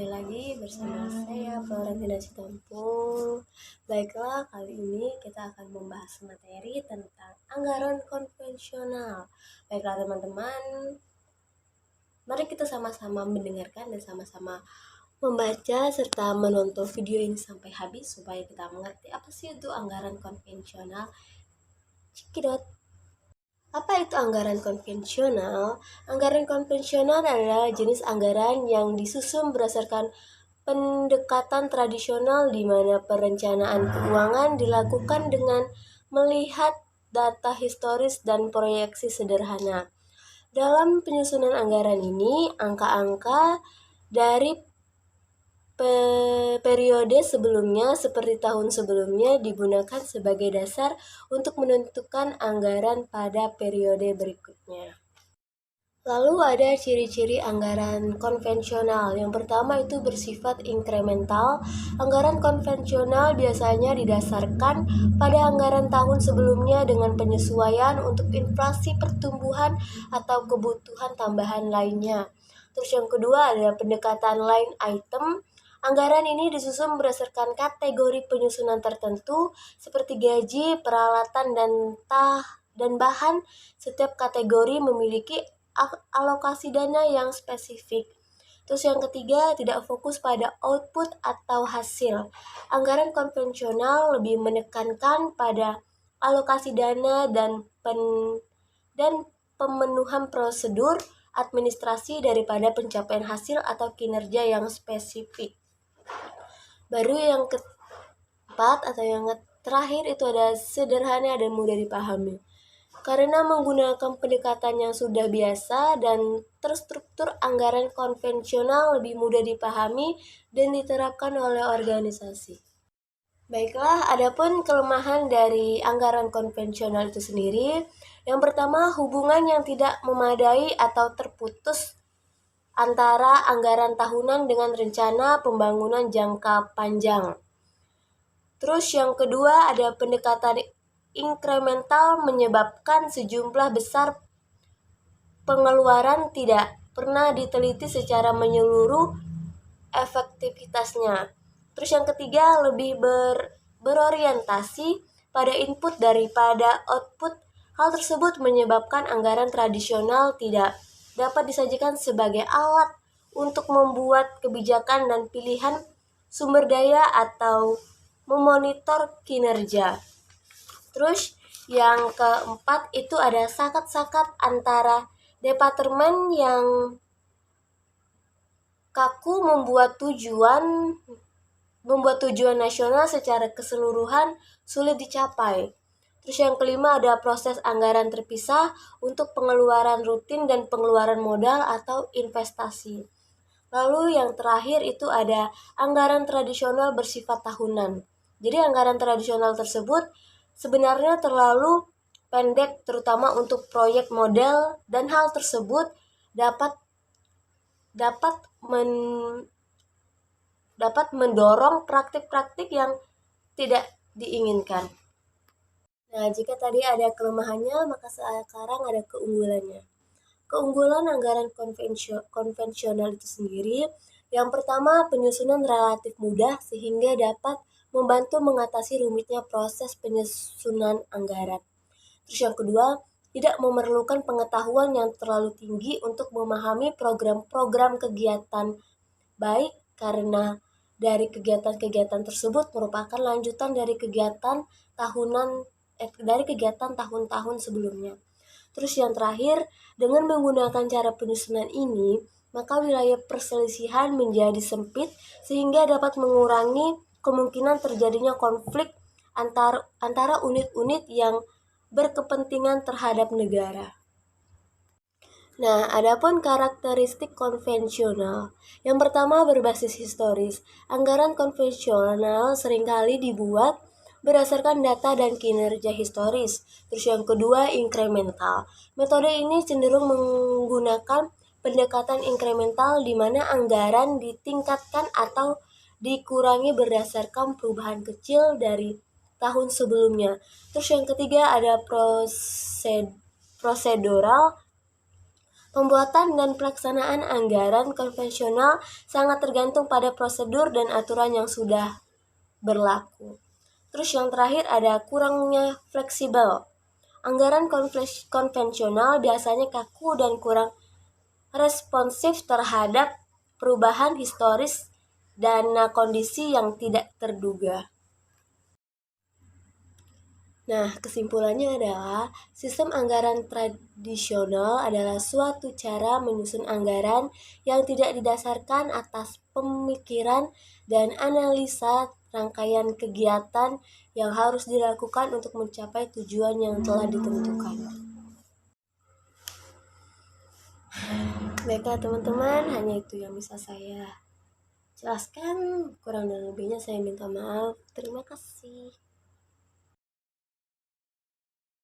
kembali lagi bersama saya Florentina Sitompul. Baiklah, kali ini kita akan membahas materi tentang anggaran konvensional. Baiklah teman-teman, mari kita sama-sama mendengarkan dan sama-sama membaca serta menonton video ini sampai habis supaya kita mengerti apa sih itu anggaran konvensional. Cekidot. Apa itu anggaran konvensional? Anggaran konvensional adalah jenis anggaran yang disusun berdasarkan pendekatan tradisional di mana perencanaan keuangan dilakukan dengan melihat data historis dan proyeksi sederhana. Dalam penyusunan anggaran ini, angka-angka dari periode sebelumnya seperti tahun sebelumnya digunakan sebagai dasar untuk menentukan anggaran pada periode berikutnya. Lalu ada ciri-ciri anggaran konvensional. Yang pertama itu bersifat inkremental. Anggaran konvensional biasanya didasarkan pada anggaran tahun sebelumnya dengan penyesuaian untuk inflasi pertumbuhan atau kebutuhan tambahan lainnya. Terus yang kedua ada pendekatan line item. Anggaran ini disusun berdasarkan kategori penyusunan tertentu seperti gaji, peralatan, dan bahan. Setiap kategori memiliki alokasi dana yang spesifik. Terus yang ketiga, tidak fokus pada output atau hasil. Anggaran konvensional lebih menekankan pada alokasi dana dan pemenuhan prosedur administrasi daripada pencapaian hasil atau kinerja yang spesifik. Baru yang keempat atau yang terakhir itu ada sederhana dan mudah dipahami. Karena menggunakan pendekatan yang sudah biasa dan terstruktur, anggaran konvensional lebih mudah dipahami dan diterapkan oleh organisasi. Baiklah, adapun kelemahan dari anggaran konvensional itu sendiri. Yang pertama, hubungan yang tidak memadai atau terputus antara anggaran tahunan dengan rencana pembangunan jangka panjang. Terus yang kedua ada pendekatan inkremental menyebabkan sejumlah besar pengeluaran tidak pernah diteliti secara menyeluruh efektivitasnya. Terus yang ketiga lebih berorientasi pada input daripada output. Hal tersebut menyebabkan anggaran tradisional tidak dapat disajikan sebagai alat untuk membuat kebijakan dan pilihan sumber daya atau memonitor kinerja. Terus yang keempat itu ada sakat-sakat antara departemen yang kaku membuat tujuan nasional secara keseluruhan sulit dicapai. Terus yang kelima ada proses anggaran terpisah untuk pengeluaran rutin dan pengeluaran modal atau investasi. Lalu yang terakhir itu ada anggaran tradisional bersifat tahunan. Jadi anggaran tradisional tersebut sebenarnya terlalu pendek terutama untuk proyek model dan hal tersebut dapat mendorong praktik-praktik yang tidak diinginkan. Nah, jika tadi ada kelemahannya, maka sekarang ada keunggulannya. Keunggulan anggaran konvensional itu sendiri, yang pertama penyusunan relatif mudah sehingga dapat membantu mengatasi rumitnya proses penyusunan anggaran. Terus yang kedua, tidak memerlukan pengetahuan yang terlalu tinggi untuk memahami program-program kegiatan baik karena dari kegiatan-kegiatan tersebut merupakan lanjutan dari kegiatan tahun-tahun sebelumnya. Terus yang terakhir, dengan menggunakan cara penyusunan ini, maka wilayah perselisihan menjadi sempit sehingga dapat mengurangi kemungkinan terjadinya konflik antara unit-unit yang berkepentingan terhadap negara. Nah, adapun karakteristik konvensional. Yang pertama berbasis historis. Anggaran konvensional seringkali dibuat berdasarkan data dan kinerja historis. Terus yang kedua inkremental. Metode ini cenderung menggunakan pendekatan inkremental di mana anggaran ditingkatkan atau dikurangi berdasarkan perubahan kecil dari tahun sebelumnya. Terus yang ketiga ada prosedural. Pembuatan dan pelaksanaan anggaran konvensional sangat tergantung pada prosedur dan aturan yang sudah berlaku. Terus yang terakhir ada kurangnya fleksibel. Anggaran konvensional biasanya kaku dan kurang responsif terhadap perubahan historis dan kondisi yang tidak terduga. Nah, kesimpulannya adalah sistem anggaran tradisional adalah suatu cara menyusun anggaran yang tidak didasarkan atas pemikiran dan analisa rangkaian kegiatan yang harus dilakukan untuk mencapai tujuan yang telah ditentukan. Baiklah teman-teman, hanya itu yang bisa saya jelaskan. Kurang dan lebihnya saya minta maaf. Terima kasih.